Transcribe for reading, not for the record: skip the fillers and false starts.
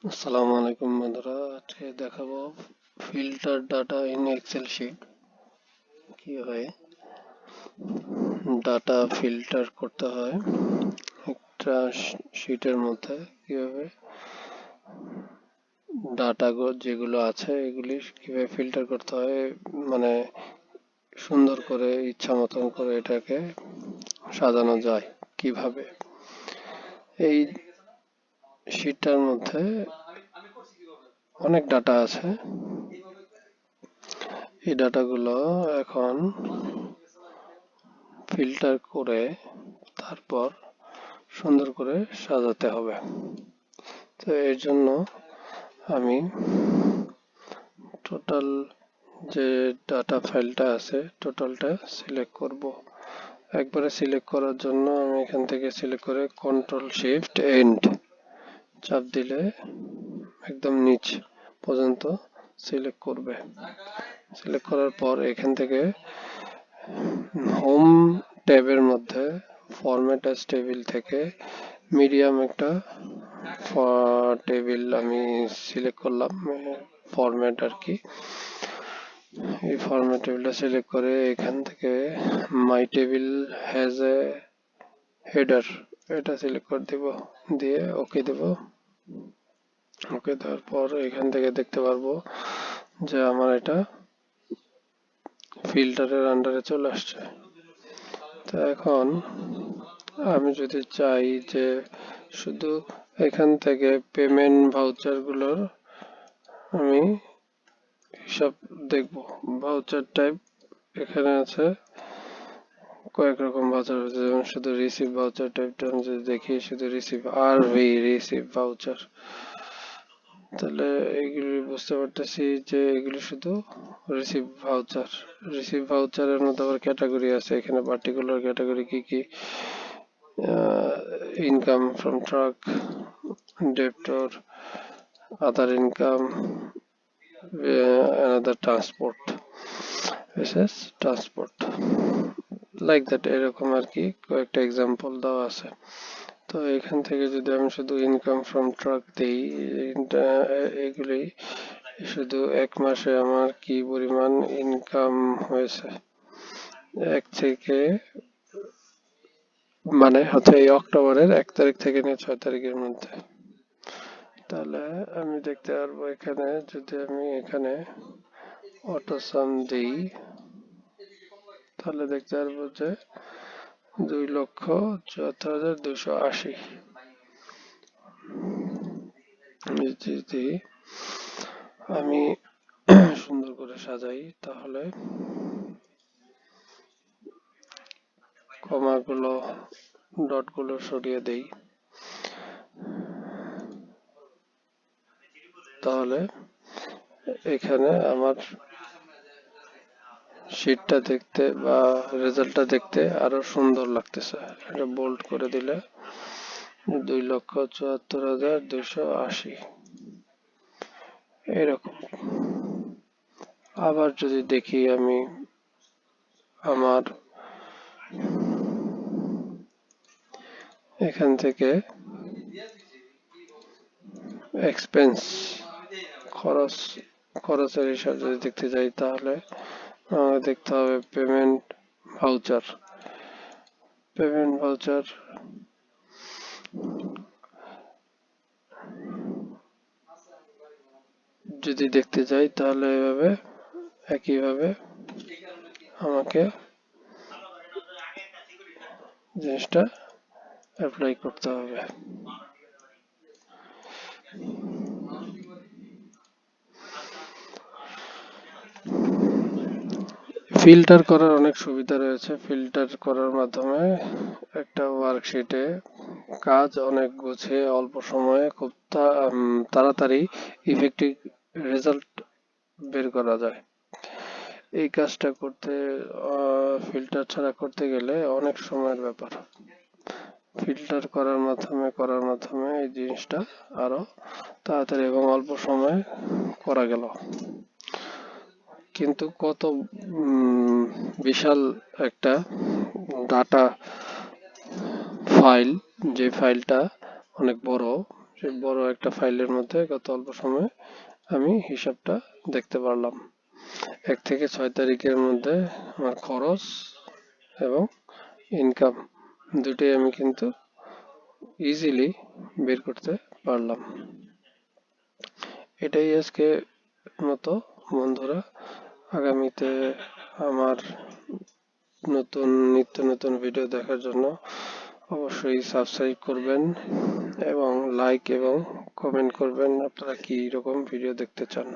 আসসালামু আলাইকুম বন্ধুরা, আজকে দেখাবো filter data in Excel sheet. কিভাবে ডাটা ফিল্টার করতে হয় একটা শিটের মধ্যে, কিভাবে ডাটা যেগুলো আছে এগুলি কিভাবে ফিল্টার করতে হয়, মানে সুন্দর করে ইচ্ছা মতন করে এটাকে সাজানো যায় কিভাবে। এই শিটটার মধ্যে অনেক ডাটা আছে। এই ডাটাগুলো এখন ফিল্টার করে তারপর সুন্দর করে সাজাতে হবে। তো এর জন্য আমি টোটাল যে ডাটা ফাইলটা আছে টোটালটা সিলেক্ট করব। একবারে সিলেক্ট করার জন্য আমি এখান থেকে সিলেক্ট করে কন্ট্রোল শিফট এন্ড চাপ দিলে একদম নিচ পর্যন্ত সিলেক্ট করবে। সিলেক্ট করার পর এখান থেকে হোম ট্যাবের মধ্যে ফরম্যাট অ্যাজ টেবিল থেকে মিডিয়াম একটা টেবিল আমি সিলেক্ট করলাম, ফরম্যাট আর কি। এই ফরম্যাট টেবিলটা সিলেক্ট করে এখান থেকে মাই টেবিল হ্যাজ এ হেডার এটা সিলেক্ট করে দিব, দিয়ে ওকে দেব। ওকে দেওয়ার পর এখান থেকে দেখতে পারবো যে আমার এটা ফিল্টারের আন্ডারে চলে আসছে। তো এখন আমি যদি চাই যে শুধু এখান থেকে পেমেন্ট ভাউচার গুলোর আমি হিসাব দেখব, ভাউচার টাইপ এখানে আছে কয়েক রকম ভাউচার আছে, যেমন শুধু রিসিভ ভাউচার টাইপটা আমি যদি দেখি, শুধু রিসিভ রিসিভ ভাউচার, তাহলে এইগুলি বুঝতে পারতেছি যে এগুলি শুধু রিসিভ ভাউচার। রিসিভ ভাউচারের মধ্যে আবার ক্যাটাগরি আছে, এখানে পার্টিকুলার ক্যাটাগরি কি কি, income from truck, debtor, other income, another transport, বিশেষ ট্রান্সপোর্ট, লাইক দ্যাট, এরকম আর কি কয়েকটা এক্সাম্পল দেওয়া আছে। তো এখান থেকে যদি আমি শুধু ইনকাম ফ্রম ট্রাক দিই, এগুলি শুধু এক মাসে আমার কি পরিমাণ ইনকাম হয়েছে, এক থেকে মানে হচ্ছে এই অক্টোবরের 1 তারিখ থেকে নিয়ে 6 তারিখের মধ্যে। তাহলে আমি দেখতে পারবো এখানে, যদি আমি এখানে অটো সাম দিই তাহলে দেখতে পারবো যে 2,74,280। যদি আমি সুন্দর করে সাজাই তাহলে কমাগুলো ডটগুলো সরিয়ে দেই, তাহলে এখানে আমার শিটটা দেখতে বা রেজাল্টটা দেখতে আরো সুন্দর লাগতেছে। এটা বোল্ড করে দিলে 2,74,280 এরকম। আবার যদি দেখি আমি আমার এখান থেকে এক্সপেন্স খরচের হিসাব যদি দেখতে যাই, তাহলে দেখতে হবে পেমেন্ট ভাউচার। পেমেন্ট ভাউচার যদি দেখতে যাই তাহলে এভাবে একইভাবে আমাকে জিনিসটা অ্যাপ্লাই করতে হবে। ফিল্টার করার অনেক সুবিধা রয়েছে। ফিল্টার করার মাধ্যমে একটা ওয়ার্কশিটে কাজ অনেক গুছিয়ে অল্প সময়ে খুব তাড়াতাড়ি ইফেক্টিভ রেজাল্ট বের করা যায়। এই কাজটা করতে ফিল্টার ছাড়া করতে গেলে অনেক সময়ের ব্যাপার। ফিল্টার করার মাধ্যমে এই জিনিসটা আরো তাড়াতাড়ি এবং অল্প সময়ে করা গেল। কিন্তু কত বিশাল একটা ডাটা ফাইল, যে ফাইলটা অনেক বড়, বড় একটা ফাইলের মধ্যে গত অল্প সময়ে আমি হিসাবটা দেখতে পারলাম। 1 থেকে 6 তারিখের মধ্যে আমার খরচ এবং ইনকাম দুটোই আমি কিন্তু ইজিলি বের করতে পারলাম। এটাই আজকে মতো বন্ধুরা। আগামীতে আমার নিত্য নতুন ভিডিও দেখার জন্য অবশ্যই সাবস্ক্রাইব করবেন এবং লাইক এবং কমেন্ট করবেন আপনারা কি রকম ভিডিও দেখতে চান।